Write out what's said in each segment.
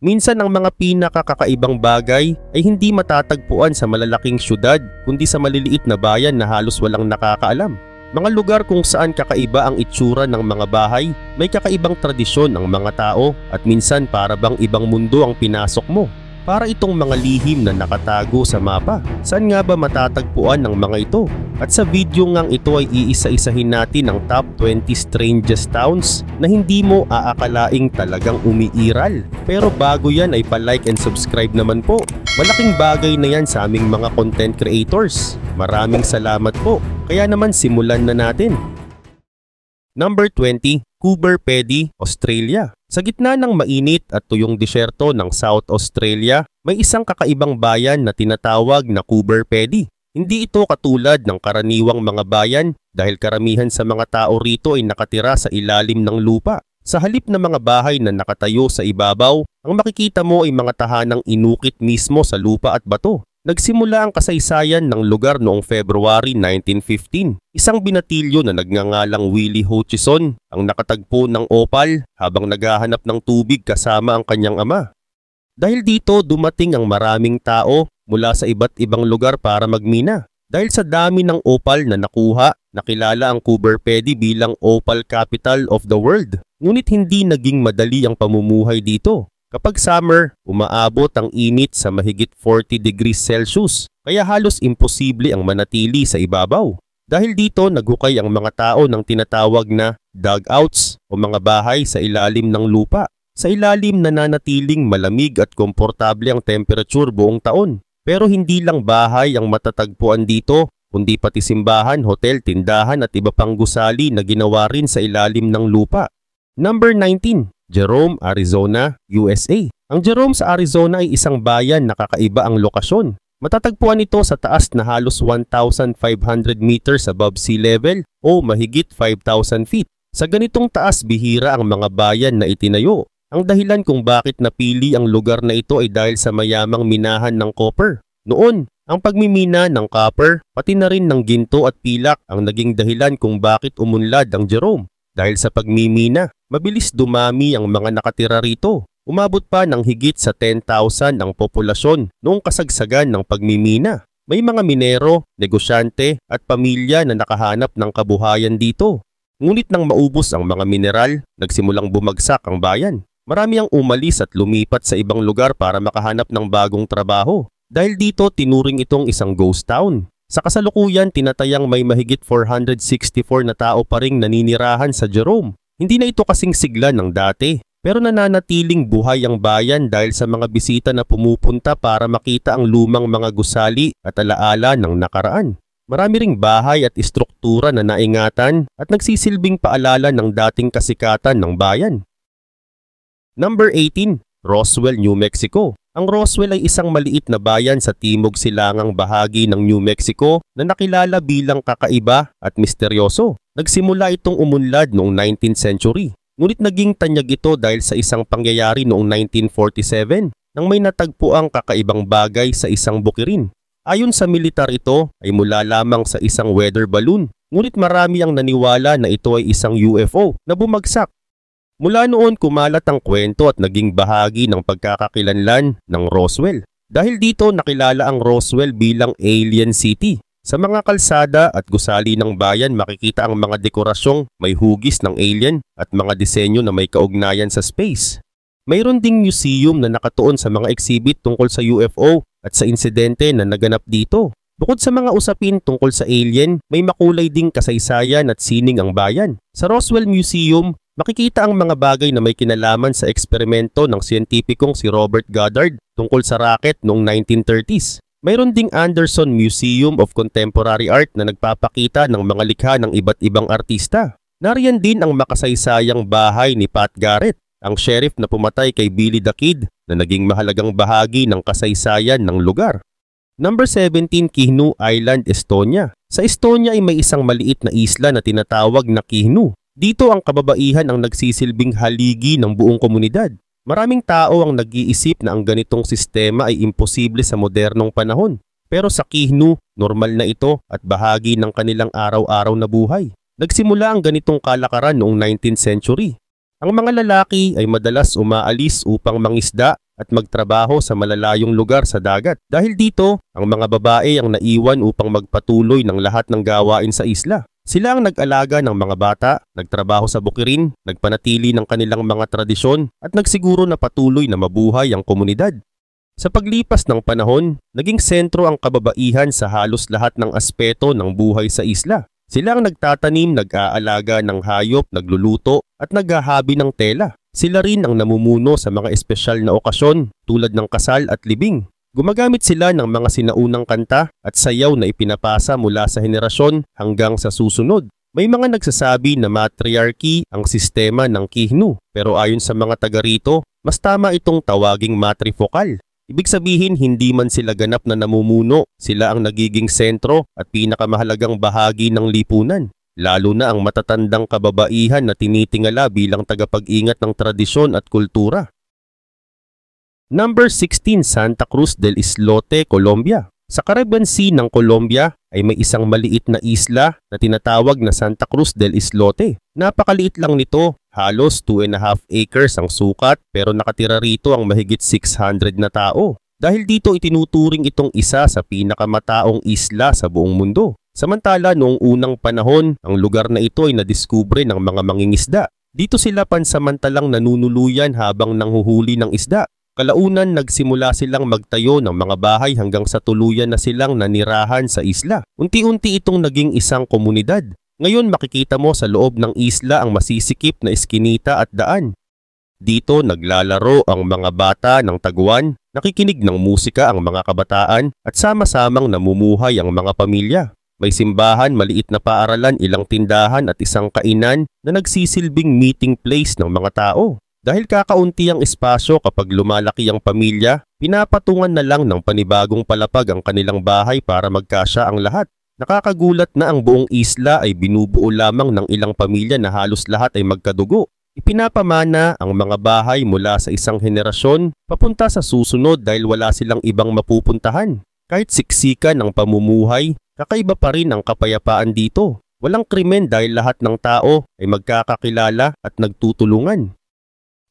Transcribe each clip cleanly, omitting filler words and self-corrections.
Minsan ang mga pinakakakaibang bagay ay hindi matatagpuan sa malalaking syudad kundi sa maliliit na bayan na halos walang nakakaalam. Mga lugar kung saan kakaiba ang itsura ng mga bahay, may kakaibang tradisyon ng mga tao at minsan para bang ibang mundo ang pinasok mo. Para itong mga lihim na nakatago sa mapa. Saan nga ba matatagpuan ng mga ito? At sa video ngang ito ay iisa-isahin natin ang top 20 strangest towns na hindi mo aakalaing talagang umiiral. Pero bago yan ay pa-like and subscribe naman po. Malaking bagay na yan sa aming mga content creators. Maraming salamat po. Kaya naman simulan na natin. Number 20, Coober Pedy, Australia. Sa gitna ng mainit at tuyong disyerto ng South Australia, may isang kakaibang bayan na tinatawag na Coober Pedy. Hindi ito katulad ng karaniwang mga bayan dahil karamihan sa mga tao rito ay nakatira sa ilalim ng lupa. Sa halip na mga bahay na nakatayo sa ibabaw, ang makikita mo ay mga tahanang inukit mismo sa lupa at bato. Nagsimula ang kasaysayan ng lugar noong February 1915. Isang binatilyo na nagngangalang Willie Hutchison ang nakatagpo ng opal habang naghahanap ng tubig kasama ang kanyang ama. Dahil dito dumating ang maraming tao mula sa iba't ibang lugar para magmina. Dahil sa dami ng opal na nakuha, nakilala ang Coober Pedy bilang Opal Capital of the World. Ngunit hindi naging madali ang pamumuhay dito. Kapag summer, umaabot ang init sa mahigit 40 degrees Celsius, kaya halos imposible ang manatili sa ibabaw. Dahil dito naghukay ang mga tao ng tinatawag na dugouts o mga bahay sa ilalim ng lupa. Sa ilalim nananatiling malamig at komportable ang temperature buong taon. Pero hindi lang bahay ang matatagpuan dito, kundi pati simbahan, hotel, tindahan at iba pang gusali na ginawa rin sa ilalim ng lupa. Number 19. Jerome, Arizona, USA. Ang Jerome sa Arizona ay isang bayan na kakaiba ang lokasyon. Matatagpuan ito sa taas na halos 1,500 meters above sea level o mahigit 5,000 feet. Sa ganitong taas bihira ang mga bayan na itinayo. Ang dahilan kung bakit napili ang lugar na ito ay dahil sa mayamang minahan ng copper. Noon, ang pagmimina ng copper, pati na rin ng ginto at pilak ang naging dahilan kung bakit umunlad ang Jerome. Dahil sa pagmimina, mabilis dumami ang mga nakatira rito. Umabot pa ng higit sa 10,000 ang populasyon noong kasagsagan ng pagmimina. May mga minero, negosyante at pamilya na nakahanap ng kabuhayan dito. Ngunit nang maubos ang mga mineral, nagsimulang bumagsak ang bayan. Marami ang umalis at lumipat sa ibang lugar para makahanap ng bagong trabaho. Dahil dito tinuring itong isang ghost town. Sa kasalukuyan, tinatayang may mahigit 464 na tao pa ring naninirahan sa Jerome. Hindi na ito kasing sigla ng dati, pero nananatiling buhay ang bayan dahil sa mga bisita na pumupunta para makita ang lumang mga gusali at alaala ng nakaraan. Marami ring bahay at istruktura na naingatan at nagsisilbing paalala ng dating kasikatan ng bayan. Number 18. Roswell, New Mexico. Ang Roswell ay isang maliit na bayan sa timog silangang bahagi ng New Mexico na nakilala bilang kakaiba at misteryoso. Nagsimula itong umunlad noong 19th century. Ngunit naging tanyag ito dahil sa isang pangyayari noong 1947 nang may natagpo ang kakaibang bagay sa isang bukirin. Ayon sa militar ito ay mula lamang sa isang weather balloon. Ngunit marami ang naniwala na ito ay isang UFO na bumagsak. Mula noon kumalat ang kwento at naging bahagi ng pagkakakilanlan ng Roswell. Dahil dito nakilala ang Roswell bilang Alien City. Sa mga kalsada at gusali ng bayan makikita ang mga dekorasyong may hugis ng alien at mga disenyo na may kaugnayan sa space. Mayroon ding museum na nakatuon sa mga exhibit tungkol sa UFO at sa insidente na naganap dito. Bukod sa mga usapin tungkol sa alien, may makulay ding kasaysayan at sining ang bayan. Sa Roswell Museum, makikita ang mga bagay na may kinalaman sa eksperimento ng siyentipikong si Robert Goddard tungkol sa rocket noong 1930s. Mayroon ding Anderson Museum of Contemporary Art na nagpapakita ng mga likha ng iba't ibang artista. Nariyan din ang makasaysayang bahay ni Pat Garrett, ang sheriff na pumatay kay Billy the Kid na naging mahalagang bahagi ng kasaysayan ng lugar. Number 17, Kihnu Island, Estonia. Sa Estonia ay may isang maliit na isla na tinatawag na Kihnu. Dito ang kababaihan ang nagsisilbing haligi ng buong komunidad. Maraming tao ang nag-iisip na ang ganitong sistema ay imposible sa modernong panahon. Pero sa Kihnu, normal na ito at bahagi ng kanilang araw-araw na buhay. Nagsimula ang ganitong kalakaran noong 19th century. Ang mga lalaki ay madalas umaalis upang mangisda at magtrabaho sa malalayong lugar sa dagat. Dahil dito, ang mga babae ang naiwan upang magpatuloy ng lahat ng gawain sa isla. Sila ang nag-alaga ng mga bata, nagtrabaho sa bukirin, nagpanatili ng kanilang mga tradisyon at nagsiguro na patuloy na mabuhay ang komunidad. Sa paglipas ng panahon, naging sentro ang kababaihan sa halos lahat ng aspeto ng buhay sa isla. Sila ang nagtatanim, nag-aalaga ng hayop, nagluluto at naghahabi ng tela. Sila rin ang namumuno sa mga espesyal na okasyon tulad ng kasal at libing. Gumagamit sila ng mga sinaunang kanta at sayaw na ipinapasa mula sa henerasyon hanggang sa susunod. May mga nagsasabi na matriarchy ang sistema ng Kihnu, pero ayon sa mga taga rito, mas tama itong tawaging matrifocal. Ibig sabihin hindi man sila ganap na namumuno, sila ang nagiging sentro at pinakamahalagang bahagi ng lipunan. Lalo na ang matatandang kababaihan na tinitingala bilang tagapag-ingat ng tradisyon at kultura. Number 16, Santa Cruz del Islote, Colombia. Sa Caribbean Sea ng Colombia ay may isang maliit na isla na tinatawag na Santa Cruz del Islote. Napakaliit lang nito, halos 2.5 acres ang sukat pero nakatira rito ang mahigit 600 na tao. Dahil dito itinuturing itong isa sa pinakamataong isla sa buong mundo. Samantala noong unang panahon, ang lugar na ito ay nadiskubre ng mga mangingisda. Dito sila pansamantalang nanunuluyan habang nanghuhuli ng isda. Kalaunan nagsimula silang magtayo ng mga bahay hanggang sa tuluyan na silang nanirahan sa isla. Unti-unti itong naging isang komunidad. Ngayon makikita mo sa loob ng isla ang masisikip na eskinita at daan. Dito naglalaro ang mga bata ng taguan, nakikinig ng musika ang mga kabataan at sama-samang namumuhay ang mga pamilya. May simbahan, maliit na paaralan, ilang tindahan at isang kainan na nagsisilbing meeting place ng mga tao. Dahil kakaunti ang espasyo kapag lumalaki ang pamilya, pinapatungan na lang ng panibagong palapag ang kanilang bahay para magkasya ang lahat. Nakakagulat na ang buong isla ay binubuo lamang ng ilang pamilya na halos lahat ay magkadugo. Ipinapamana ang mga bahay mula sa isang henerasyon papunta sa susunod dahil wala silang ibang mapupuntahan. Kahit siksikan ang pamumuhay, kakaiba pa rin ang kapayapaan dito. Walang krimen dahil lahat ng tao ay magkakakilala at nagtutulungan.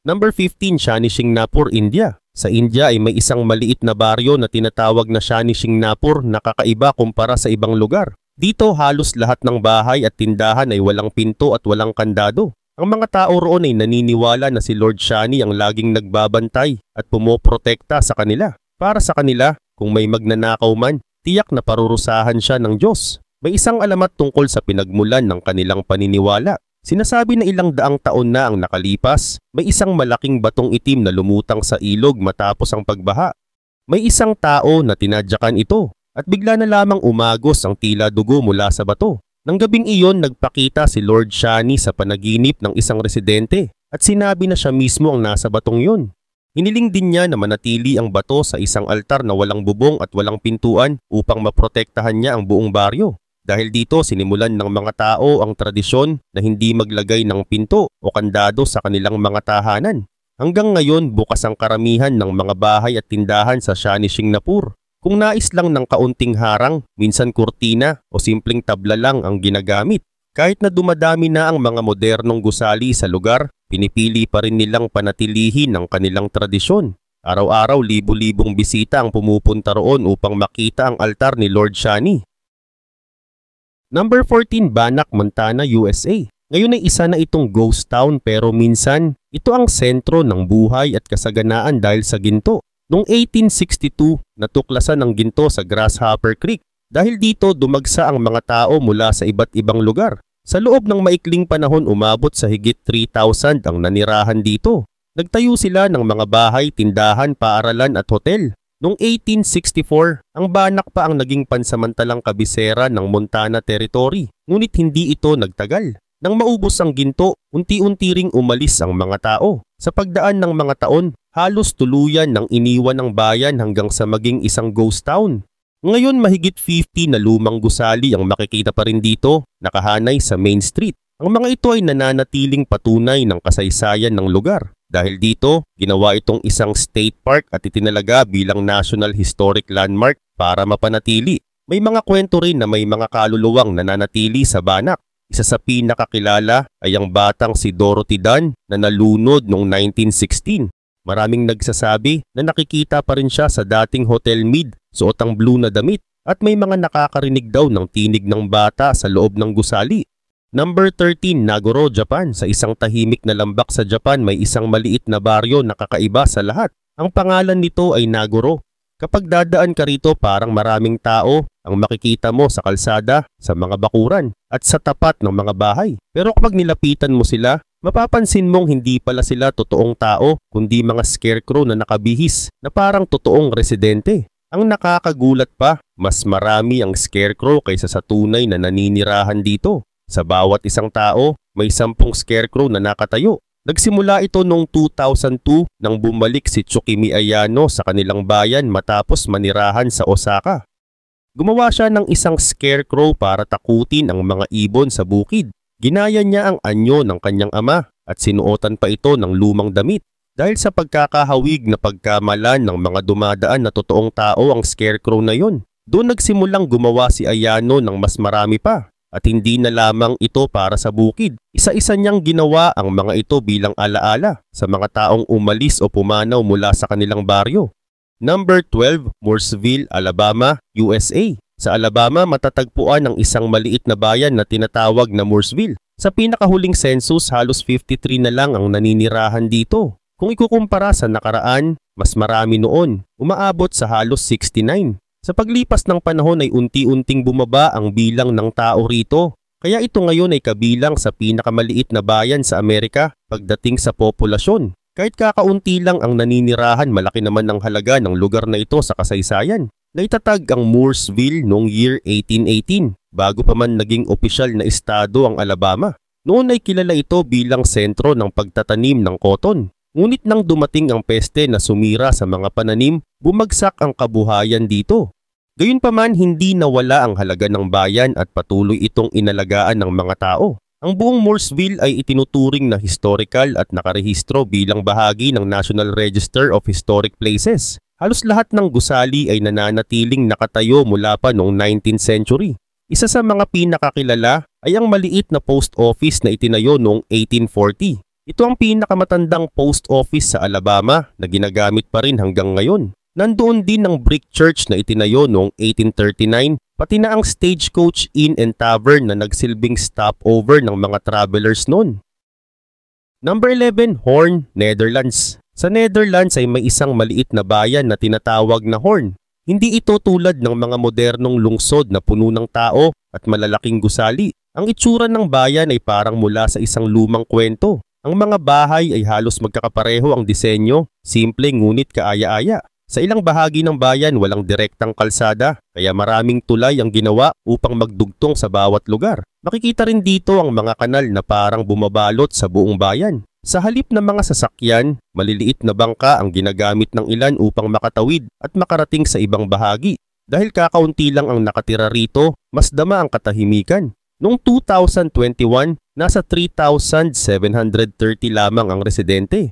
Number 15, Shani Shingnapur, India. Sa India ay may isang maliit na baryo na tinatawag na Shani Shingnapur na kakaiba kumpara sa ibang lugar. Dito halos lahat ng bahay at tindahan ay walang pinto at walang kandado. Ang mga tao roon ay naniniwala na si Lord Shani ang laging nagbabantay at pumoprotekta sa kanila. Para sa kanila, kung may magnanakaw man, tiyak na parurusahan siya ng Diyos. May isang alamat tungkol sa pinagmulan ng kanilang paniniwala. Sinasabi na ilang daang taon na ang nakalipas, may isang malaking batong itim na lumutang sa ilog matapos ang pagbaha. May isang tao na tinadyakan ito at bigla na lamang umagos ang tila dugo mula sa bato. Nang gabing iyon, nagpakita si Lord Shani sa panaginip ng isang residente at sinabi na siya mismo ang nasa batong yun. Hiniling din niya na manatili ang bato sa isang altar na walang bubong at walang pintuan upang maprotektahan niya ang buong baryo. Dahil dito sinimulan ng mga tao ang tradisyon na hindi maglagay ng pinto o kandado sa kanilang mga tahanan. Hanggang ngayon bukas ang karamihan ng mga bahay at tindahan sa Shani Shingnapur. Kung nais lang ng kaunting harang, minsan kurtina o simpleng tabla lang ang ginagamit. Kahit na dumadami na ang mga modernong gusali sa lugar, pinipili pa rin nilang panatilihin ang kanilang tradisyon. Araw-araw libu-libong bisita ang pumupunta roon upang makita ang altar ni Lord Shani. Number 14, Bannack, Montana, USA. Ngayon ay isa na itong ghost town pero minsan ito ang sentro ng buhay at kasaganaan dahil sa ginto. Noong 1862, natuklasan ng ginto sa Grasshopper Creek. Dahil dito dumagsa ang mga tao mula sa iba't ibang lugar. Sa loob ng maikling panahon umabot sa higit 3,000 ang nanirahan dito. Nagtayo sila ng mga bahay, tindahan, paaralan at hotel. Noong 1864, ang Bannack pa ang naging pansamantalang kabisera ng Montana Territory, ngunit hindi ito nagtagal. Nang maubos ang ginto, unti-unti ring umalis ang mga tao. Sa pagdaan ng mga taon, halos tuluyan ng iniwan ng bayan hanggang sa maging isang ghost town. Ngayon mahigit 50 na lumang gusali ang makikita pa rin dito, nakahanay sa Main Street. Ang mga ito ay nananatiling patunay ng kasaysayan ng lugar. Dahil dito, ginawa itong isang state park at itinalaga bilang National Historic Landmark para mapanatili. May mga kwento rin na may mga kaluluwang nananatili sa Bannack. Isa sa pinakakilala ay ang batang si Dorothy Dunn na nalunod noong 1916. Maraming nagsasabi na nakikita pa rin siya sa dating Hotel Mid, suot ang blue na damit, at may mga nakakarinig daw ng tinig ng bata sa loob ng gusali. Number 13, Nagoro, Japan. Sa isang tahimik na lambak sa Japan, may isang maliit na baryo na kakaiba sa lahat. Ang pangalan nito ay Nagoro. Kapag dadaan ka rito, parang maraming tao ang makikita mo sa kalsada, sa mga bakuran, at sa tapat ng mga bahay. Pero kapag nilapitan mo sila, mapapansin mong hindi pala sila totoong tao, kundi mga scarecrow na nakabihis na parang totoong residente. Ang nakakagulat pa, mas marami ang scarecrow kaysa sa tunay na naninirahan dito. Sa bawat isang tao, may 10 scarecrow na nakatayo. Nagsimula ito noong 2002 nang bumalik si Tsukimi Ayano sa kanilang bayan matapos manirahan sa Osaka. Gumawa siya ng isang scarecrow para takutin ang mga ibon sa bukid. Ginaya niya ang anyo ng kanyang ama at sinuotan pa ito ng lumang damit. Dahil sa pagkakahawig na pagkamalan ng mga dumadaan na totoong tao ang scarecrow na yon, doon nagsimulang gumawa si Ayano ng mas marami pa. At hindi na lamang ito para sa bukid. Isa-isa niyang ginawa ang mga ito bilang alaala sa mga taong umalis o pumanaw mula sa kanilang baryo. Number 12, Mooresville, Alabama, USA. Sa Alabama, matatagpuan ang isang maliit na bayan na tinatawag na Mooresville. Sa pinakahuling census, halos 53 na lang ang naninirahan dito. Kung ikukumpara sa nakaraan, mas marami noon, umaabot sa halos 69. Sa paglipas ng panahon ay unti-unting bumaba ang bilang ng tao rito. Kaya ito ngayon ay kabilang sa pinakamaliit na bayan sa Amerika pagdating sa populasyon. Kahit kakaunti lang ang naninirahan, malaki naman ang halaga ng lugar na ito sa kasaysayan. Naitatag ang Mooresville noong year 1818 bago pa man naging opisyal na estado ang Alabama. Noon ay kilala ito bilang sentro ng pagtatanim ng cotton. Ngunit nang dumating ang peste na sumira sa mga pananim, bumagsak ang kabuhayan dito. Gayunpaman, hindi nawala ang halaga ng bayan at patuloy itong inalagaan ng mga tao. Ang buong Mooresville ay itinuturing na historical at nakarehistro bilang bahagi ng National Register of Historic Places. Halos lahat ng gusali ay nananatiling nakatayo mula pa noong 19th century. Isa sa mga pinakakilala ay ang maliit na post office na itinayo noong 1840. Ito ang pinakamatandang post office sa Alabama na ginagamit pa rin hanggang ngayon. Nandoon din ang brick church na itinayo noong 1839, pati na ang Stagecoach Inn and Tavern na nagsilbing stopover ng mga travelers noon. Number 11, Hoorn, Netherlands. Sa Netherlands ay may isang maliit na bayan na tinatawag na Hoorn. Hindi ito tulad ng mga modernong lungsod na puno ng tao at malalaking gusali. Ang itsura ng bayan ay parang mula sa isang lumang kwento. Ang mga bahay ay halos magkakapareho ang disenyo, simple ngunit kaaya-aya. Sa ilang bahagi ng bayan walang direktang kalsada, kaya maraming tulay ang ginawa upang magdugtong sa bawat lugar. Makikita rin dito ang mga kanal na parang bumabalot sa buong bayan. Sa halip ng mga sasakyan, maliliit na bangka ang ginagamit ng ilan upang makatawid at makarating sa ibang bahagi. Dahil kakaunti lang ang nakatira rito, mas dama ang katahimikan. Noong 2021, nasa 3,730 lamang ang residente.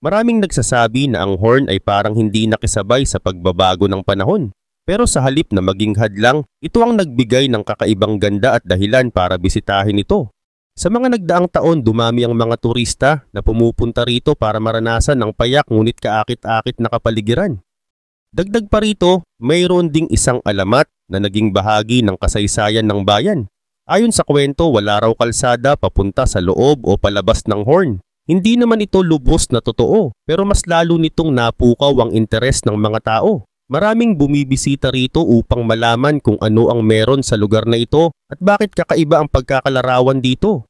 Maraming nagsasabi na ang Hoorn ay parang hindi nakisabay sa pagbabago ng panahon. Pero sa halip na maging hadlang, ito ang nagbigay ng kakaibang ganda at dahilan para bisitahin ito. Sa mga nagdaang taon, dumami ang mga turista na pumupunta rito para maranasan ang payak ngunit kaakit-akit na kapaligiran. Dagdag pa rito, mayroon ding isang alamat na naging bahagi ng kasaysayan ng bayan. Ayon sa kwento, wala raw kalsada papunta sa loob o palabas ng Hoorn. Hindi naman ito lubos na totoo, pero mas lalo nitong napukaw ang interes ng mga tao. Maraming bumibisita rito upang malaman kung ano ang meron sa lugar na ito at bakit kakaiba ang pagkakalarawan dito.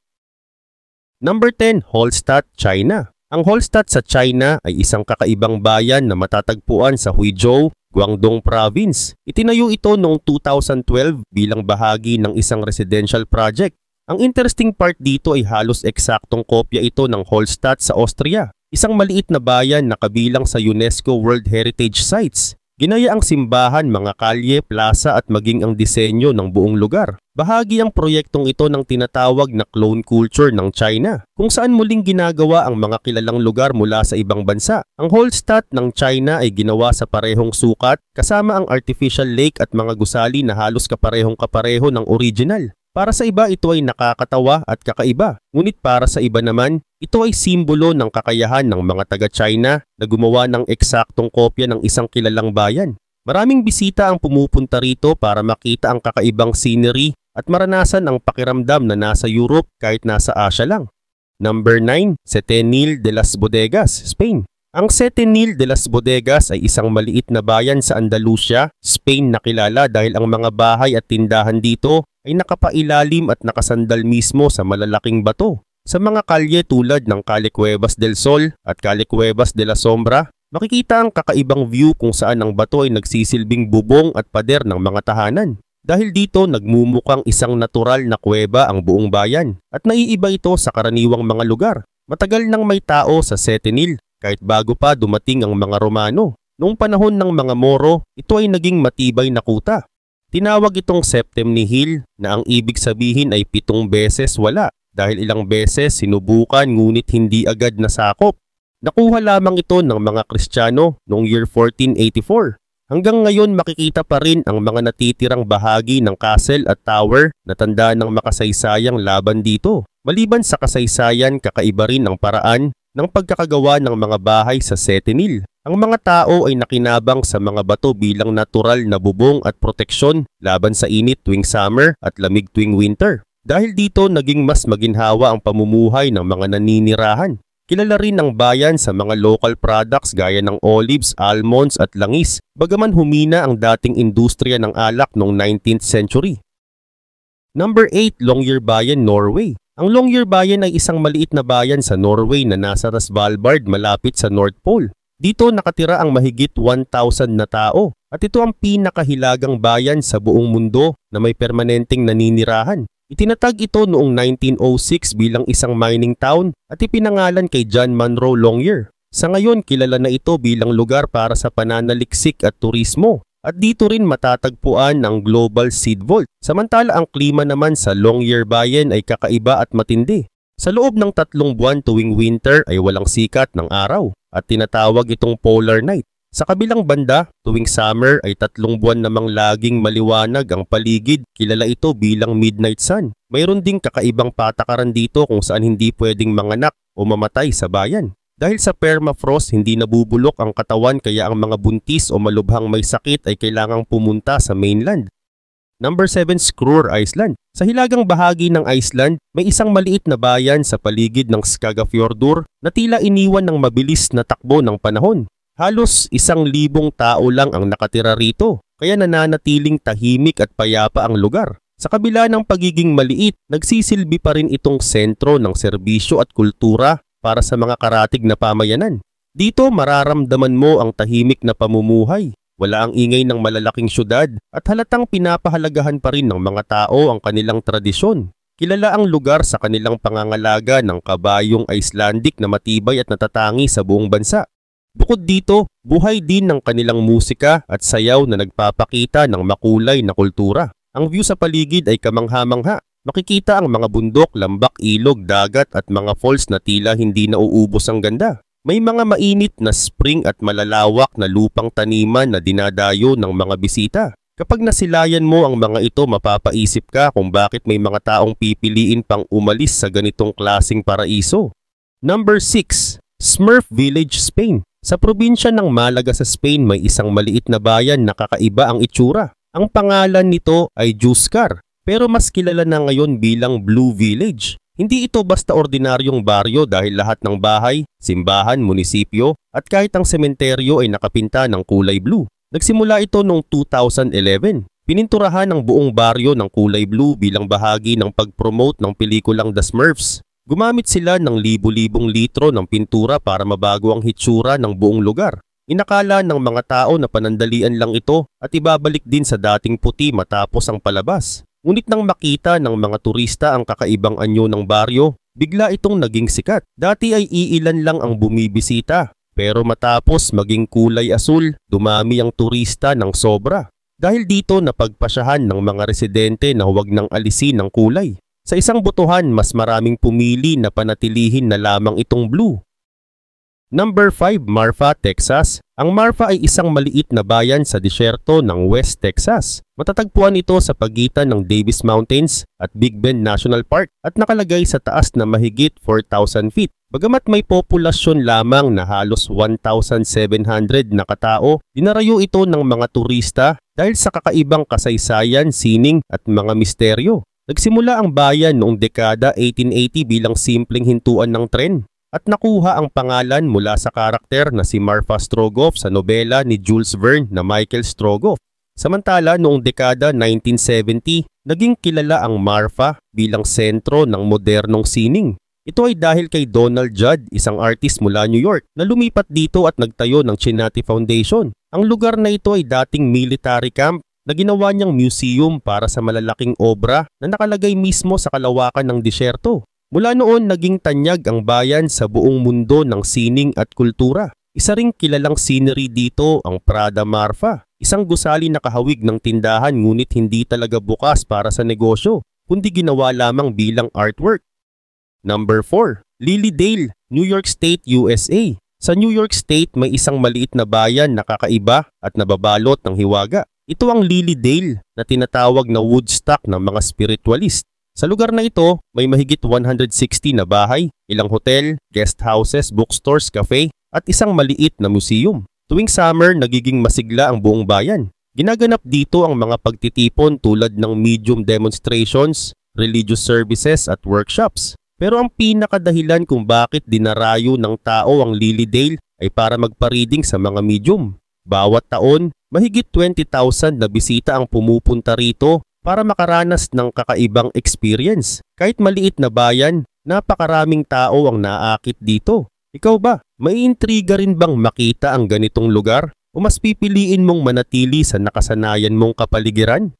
Number 10, Hallstatt, China. Ang Hallstatt sa China ay isang kakaibang bayan na matatagpuan sa Huizhou, Guangdong Province. Itinayo ito noong 2012 bilang bahagi ng isang residential project. Ang interesting part dito ay halos eksaktong kopya ito ng Hallstatt sa Austria, isang maliit na bayan na kabilang sa UNESCO World Heritage Sites. Ginaya ang simbahan, mga kalye, plaza at maging ang disenyo ng buong lugar. Bahagi ang proyektong ito ng tinatawag na clone culture ng China, kung saan muling ginagawa ang mga kilalang lugar mula sa ibang bansa. Ang Hallstatt ng China ay ginawa sa parehong sukat kasama ang artificial lake at mga gusali na halos kapareho ng original. Para sa iba ito ay nakakatawa at kakaiba, ngunit para sa iba naman, ito ay simbolo ng kakayahan ng mga taga-China na gumawa ng eksaktong kopya ng isang kilalang bayan. Maraming bisita ang pumupunta rito para makita ang kakaibang scenery at maranasan ang pakiramdam na nasa Europe kahit nasa Asia lang. Number 9, Setenil de las Bodegas, Spain. Ang Setenil de las Bodegas ay isang maliit na bayan sa Andalusia, Spain na kilala dahil ang mga bahay at tindahan dito ay nakapailalim at nakasandal mismo sa malalaking bato. Sa mga kalye tulad ng Calle Cuevas del Sol at Calle Cuevas de la Sombra, makikita ang kakaibang view kung saan ang bato ay nagsisilbing bubong at pader ng mga tahanan. Dahil dito nagmumukhang isang natural na kuweba ang buong bayan at naiiba ito sa karaniwang mga lugar. Matagal nang may tao sa Setenil kahit bago pa dumating ang mga Romano. Noong panahon ng mga Moro, ito ay naging matibay na kuta. Tinawag itong Septem Nihil na ang ibig sabihin ay 7 beses wala dahil ilang beses sinubukan ngunit hindi agad nasakop. Nakuha lamang ito ng mga Kristiyano noong year 1484. Hanggang ngayon makikita pa rin ang mga natitirang bahagi ng castle at tower na tanda ng makasaysayang laban dito. Maliban sa kasaysayan, kakaiba rin ang paraan ng pagkakagawa ng mga bahay sa Setenil. Ang mga tao ay nakinabang sa mga bato bilang natural na bubong at proteksyon laban sa init tuwing summer at lamig tuwing winter. Dahil dito naging mas maginhawa ang pamumuhay ng mga naninirahan. Kilala rin ang bayan sa mga local products gaya ng olives, almonds at langis, bagaman humina ang dating industriya ng alak noong 19th century. Number 8, Longyearbyen, Norway. Ang Longyearbyen ay isang maliit na bayan sa Norway na nasa Svalbard malapit sa North Pole. Dito nakatira ang mahigit 1,000 na tao at ito ang pinakahilagang bayan sa buong mundo na may permanenteng naninirahan. Itinatag ito noong 1906 bilang isang mining town at ipinangalan kay John Munro Longyear. Sa ngayon kilala na ito bilang lugar para sa pananaliksik at turismo at dito rin matatagpuan ang Global Seed Vault. Samantala ang klima naman sa Longyearbyen ay kakaiba at matindi. Sa loob ng 3 buwan tuwing winter ay walang sikat ng araw at tinatawag itong polar night. Sa kabilang banda, tuwing summer ay 3 buwan namang laging maliwanag ang paligid, kilala ito bilang midnight sun. Mayroon ding kakaibang patakaran dito kung saan hindi pwedeng manganak o mamatay sa bayan. Dahil sa permafrost, hindi nabubulok ang katawan kaya ang mga buntis o malubhang may sakit ay kailangang pumunta sa mainland. Number 7, Skrur Island. Sa hilagang bahagi ng Iceland, may isang maliit na bayan sa paligid ng Skagafjordur na tila iniwan ng mabilis na takbo ng panahon. Halos 1,000 tao lang ang nakatira rito, kaya nananatiling tahimik at payapa ang lugar. Sa kabila ng pagiging maliit, nagsisilbi pa rin itong sentro ng serbisyo at kultura para sa mga karatig na pamayanan. Dito mararamdaman mo ang tahimik na pamumuhay. Wala ang ingay ng malalaking syudad at halatang pinapahalagahan pa rin ng mga tao ang kanilang tradisyon. Kilala ang lugar sa kanilang pangangalaga ng kabayong Icelandic na matibay at natatangi sa buong bansa. Bukod dito, buhay din ng kanilang musika at sayaw na nagpapakita ng makulay na kultura. Ang view sa paligid ay kamangha-mangha. Makikita ang mga bundok, lambak, ilog, dagat at mga falls na tila hindi nauubos ang ganda. May mga mainit na spring at malalawak na lupang taniman na dinadayo ng mga bisita. Kapag nasilayan mo ang mga ito, mapapaisip ka kung bakit may mga taong pipiliin pang umalis sa ganitong klasing paraiso. Number 6, Smurf Village, Spain. Sa probinsya ng Malaga sa Spain may isang maliit na bayan na kakaiba ang itsura. Ang pangalan nito ay Juscar, pero mas kilala na ngayon bilang Blue Village. Hindi ito basta ordinaryong baryo dahil lahat ng bahay, simbahan, munisipyo at kahit ang sementeryo ay nakapinta ng kulay blue. Nagsimula ito noong 2011. Pininturahan ang buong baryo ng kulay blue bilang bahagi ng pag-promote ng pelikulang The Smurfs. Gumamit sila ng libu-libong litro ng pintura para mabago ang hitsura ng buong lugar. Inakala ng mga tao na panandalian lang ito at ibabalik din sa dating puti matapos ang palabas. Ngunit nang makita ng mga turista ang kakaibang anyo ng baryo, bigla itong naging sikat. Dati ay iilan lang ang bumibisita, pero matapos maging kulay asul, dumami ang turista ng sobra. Dahil dito napagpasyahan ng mga residente na huwag nang alisin ang kulay. Sa isang botohan, mas maraming pumili na panatilihin na lamang itong blue. Number 5, Marfa, Texas. Ang Marfa ay isang maliit na bayan sa disyerto ng West Texas. Matatagpuan ito sa pagitan ng Davis Mountains at Big Bend National Park at nakalagay sa taas na mahigit 4,000 feet. Bagamat may populasyon lamang na halos 1,700 na katao, dinarayo ito ng mga turista dahil sa kakaibang kasaysayan, sining at mga misteryo. Nagsimula ang bayan noong dekada 1880 bilang simpleng hintuan ng tren at nakuha ang pangalan mula sa karakter na si Marfa Strogoff sa nobela ni Jules Verne na Michael Strogoff. Samantala noong dekada 1970, naging kilala ang Marfa bilang sentro ng modernong sining. Ito ay dahil kay Donald Judd, isang artist mula New York, na lumipat dito at nagtayo ng Chinati Foundation. Ang lugar na ito ay dating military camp na ginawa niyang museum para sa malalaking obra na nakalagay mismo sa kalawakan ng disyerto. Mula noon, naging tanyag ang bayan sa buong mundo ng sining at kultura. Isa ring kilalang scenery dito ang Prada Marfa, isang gusali na kahawig ng tindahan ngunit hindi talaga bukas para sa negosyo, kundi ginawa lamang bilang artwork. Number 4, Lilydale, New York State, USA. Sa New York State, may isang maliit na bayan na kakaiba at nababalot ng hiwaga. Ito ang Lilydale na tinatawag na Woodstock ng mga spiritualist. Sa lugar na ito, may mahigit 160 na bahay, ilang hotel, guest houses, bookstores, cafe, at isang maliit na museum. Tuwing summer, nagiging masigla ang buong bayan. Ginaganap dito ang mga pagtitipon tulad ng medium demonstrations, religious services at workshops. Pero ang pinakadahilan kung bakit dinarayo ng tao ang Lilydale ay para magpa-reading sa mga medium. Bawat taon, mahigit 20,000 na bisita ang pumupunta rito para makaranas ng kakaibang experience. Kahit maliit na bayan, napakaraming tao ang naakit dito. Ikaw ba, maiintriga rin bang makita ang ganitong lugar? O mas pipiliin mong manatili sa nakasanayan mong kapaligiran?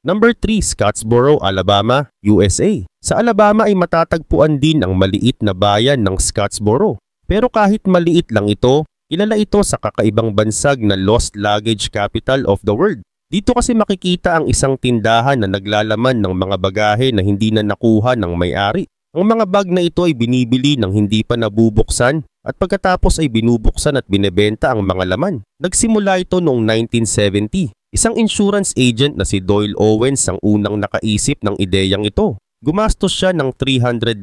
Number 3, Scottsboro, Alabama, USA. Sa Alabama ay matatagpuan din ang maliit na bayan ng Scottsboro. Pero kahit maliit lang ito, kilala ito sa kakaibang bansag na lost luggage capital of the world. Dito kasi makikita ang isang tindahan na naglalaman ng mga bagahe na hindi na nakuha ng may-ari. Ang mga bag na ito ay binibili ng hindi pa nabubuksan at pagkatapos ay binubuksan at binebenta ang mga laman. Nagsimula ito noong 1970. Isang insurance agent na si Doyle Owens ang unang nakaisip ng ideyang ito. Gumastos siya ng $300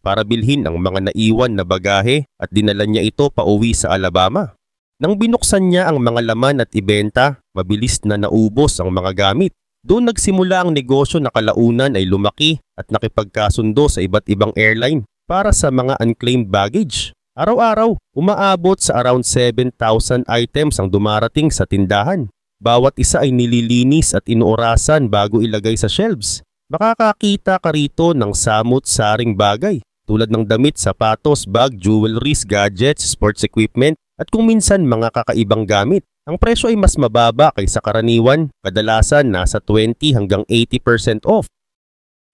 para bilhin ang mga naiwan na bagahe at dinala niya ito pauwi sa Alabama. Nang binuksan niya ang mga laman at ibenta, mabilis na naubos ang mga gamit. Doon nagsimula ang negosyo na kalaunan ay lumaki at nakipagkasundo sa iba't ibang airline para sa mga unclaimed baggage. Araw-araw, umaabot sa around 7,000 items ang dumarating sa tindahan. Bawat isa ay nililinis at inuurasan bago ilagay sa shelves. Makakakita ka rito ng samut-saring bagay tulad ng damit, sapatos, bag, jewelries, gadgets, sports equipment at kung minsan mga kakaibang gamit. Ang presyo ay mas mababa kaysa karaniwan, kadalasan nasa 20 hanggang 80% off.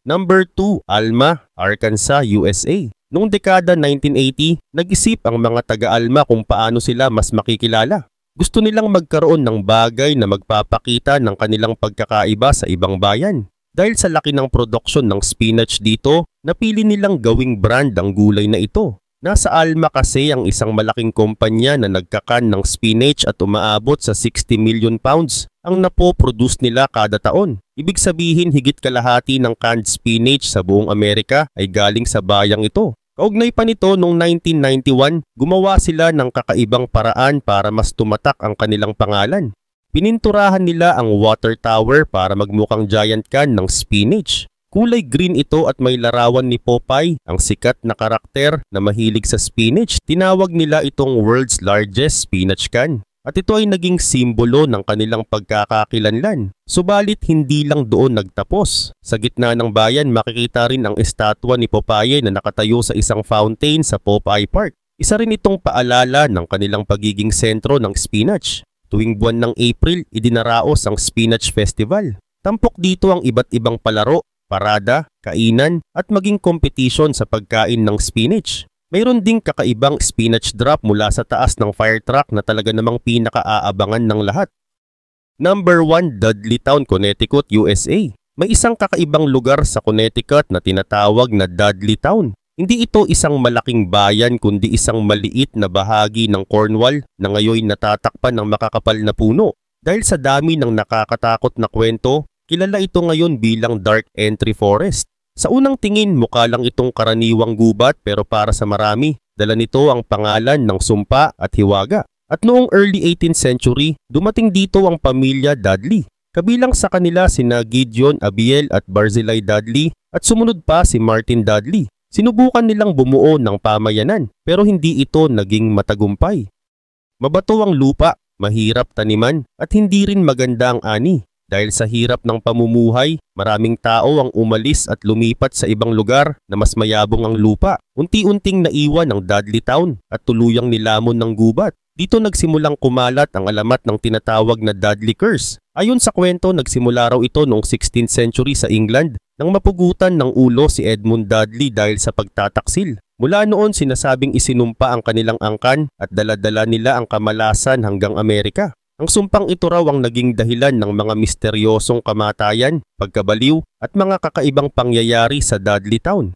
Number 2, Alma, Arkansas, USA. Noong dekada 1980, nag-isip ang mga taga-Alma kung paano sila mas makikilala. Gusto nilang magkaroon ng bagay na magpapakita ng kanilang pagkakaiba sa ibang bayan. Dahil sa laki ng produksyon ng spinach dito, napili nilang gawing brand ang gulay na ito. Nasa Alma kasi ang isang malaking kumpanya na nagkakan ng spinach at umaabot sa 60 million pounds ang napoproduce nila kada taon. Ibig sabihin higit kalahati ng canned spinach sa buong Amerika ay galing sa bayang ito. Kaugnay pa nito noong 1991, gumawa sila ng kakaibang paraan para mas tumatak ang kanilang pangalan. Pininturahan nila ang water tower para magmukhang giant can ng spinach. Kulay green ito at may larawan ni Popeye, ang sikat na karakter na mahilig sa spinach. Tinawag nila itong world's largest spinach can. At ito ay naging simbolo ng kanilang pagkakakilanlan. Subalit hindi lang doon nagtapos. Sa gitna ng bayan makikita rin ang estatwa ni Popeye na nakatayo sa isang fountain sa Popeye Park. Isa rin itong paalala ng kanilang pagiging sentro ng spinach. Tuwing buwan ng April, idinaraos ang Spinach Festival. Tampok dito ang iba't ibang palaro, parada, kainan at maging kompetisyon sa pagkain ng spinach. Mayroon ding kakaibang spinach drop mula sa taas ng fire truck na talaga namang pinakaaabangan ng lahat. Number 1, Dudleytown, Connecticut, USA. May isang kakaibang lugar sa Connecticut na tinatawag na Dudleytown. Hindi ito isang malaking bayan kundi isang maliit na bahagi ng Cornwall na ngayon natatakpan ng makakapal na puno. Dahil sa dami ng nakakatakot na kwento, kilala ito ngayon bilang Dark Entry Forest. Sa unang tingin mukha lang itong karaniwang gubat pero para sa marami, dala nito ang pangalan ng sumpa at hiwaga. At noong early 18th century, dumating dito ang pamilya Dudley. Kabilang sa kanila sina Gideon Abiel at Barzillai Dudley at sumunod pa si Martin Dudley. Sinubukan nilang bumuo ng pamayanan pero hindi ito naging matagumpay. Mabato ang lupa, mahirap taniman at hindi rin maganda ang ani. Dahil sa hirap ng pamumuhay, maraming tao ang umalis at lumipat sa ibang lugar na mas mayabong ang lupa. Unti-unting naiwan ang Dudley Town at tuluyang nilamon ng gubat. Dito nagsimulang kumalat ang alamat ng tinatawag na Dudley Curse. Ayon sa kwento, nagsimula raw ito noong 16th century sa England nang mapugutan ng ulo si Edmund Dudley dahil sa pagtataksil. Mula noon sinasabing isinumpa ang kanilang angkan at dala-dala nila ang kamalasan hanggang Amerika. Ang sumpang ito raw ang naging dahilan ng mga misteryosong kamatayan, pagkabaliw at mga kakaibang pangyayari sa Dudley Town.